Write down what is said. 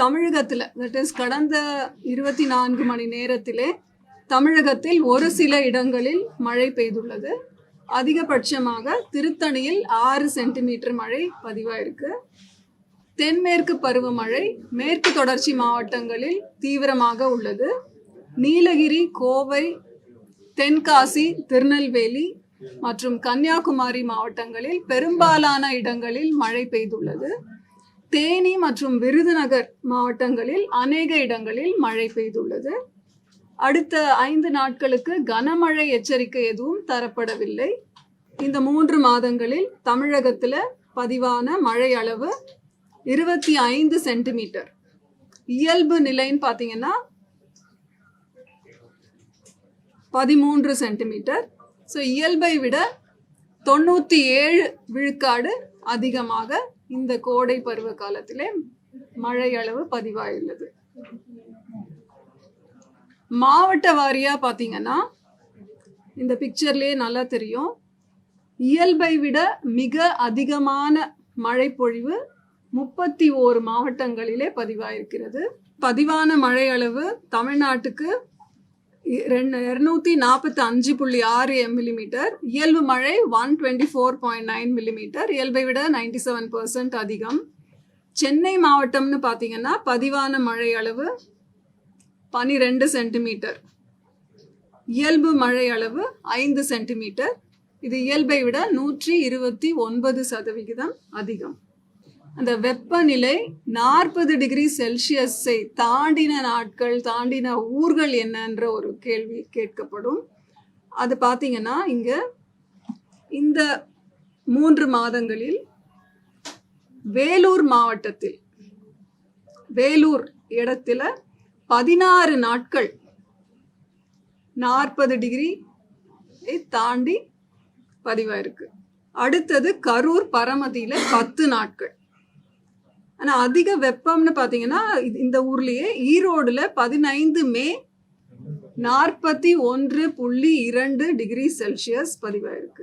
தமிழகத்தில் that is கடந்த 24 மணி நேரத்திலே தமிழகத்தில் ஒரு சில இடங்களில் மழை பெய்துள்ளது. அதிகபட்சமாக திருத்தணியில் 6 சென்டிமீட்டர் மழை பதிவாயிருக்கு. தென்மேற்கு பருவமழை மேற்கு தொடர்ச்சி மாவட்டங்களில் தீவிரமாக உள்ளது. நீலகிரி, கோவை, தென்காசி, திருநெல்வேலி மற்றும் கன்னியாகுமரி மாவட்டங்களில் பெரும்பாலான இடங்களில் மழை பெய்துள்ளது. தேனி மற்றும் விருதுநகர் மாவட்டங்களில் அநேக இடங்களில் மழை பெய்துள்ளது. அடுத்த 5 நாட்களுக்கு கனமழை எச்சரிக்கை எதுவும் தரப்படவில்லை. இந்த 3 மாதங்களில் தமிழகத்தில் பதிவான மழை அளவு 25 சென்டிமீட்டர். இயல்பு நிலைன்னு பார்த்தீங்கன்னா 13 சென்டிமீட்டர். ஸோ இயல்பை விட 97 விழுக்காடு அதிகமாக இந்த கோடை பருவ காலத்திலே மழை அளவு பதிவாயுள்ளது. மாவட்ட வாரியா பார்த்தீங்கன்னா இந்த பிக்சர்லேயே நல்லா தெரியும். இயல்பை விட மிக அதிகமான மழை பொழிவு 31 மாவட்டங்களிலே பதிவாயிருக்கிறது. பதிவான மழை அளவு தமிழ்நாட்டுக்கு 245.6 மில்லிமீட்டர், இயல்பு மழை 124.9 மில்லிமீட்டர், இயல்பை விட 97% அதிகம். சென்னை மாவட்டம்னு பார்த்தீங்கன்னா பதிவான மழை அளவு 12 சென்டிமீட்டர், இயல்பு மழை அளவு 5 சென்டிமீட்டர். இது இயல்பை விட 129% அதிகம். அந்த வெப்பநிலை 40 டிகிரி செல்சியஸை தாண்டின நாட்கள், தாண்டின ஊர்கள் என்னன்ற ஒரு கேள்வி கேட்கப்படும். அது பார்த்தீங்கன்னா இங்கே இந்த 3 மாதங்களில் வேலூர் மாவட்டத்தில், வேலூர் இடத்துல 16 நாட்கள் 40 டிகிரி தாண்டி பதிவாயிருக்கு. அடுத்தது கரூர், பரமத்தியில் 10 நாட்கள். ஆனால் அதிக வெப்பம்னு பார்த்தீங்கன்னா இந்த ஊர்லேயே ஈரோடுல 15 மே 41.2 டிகிரி செல்சியஸ் பதிவாயிருக்கு.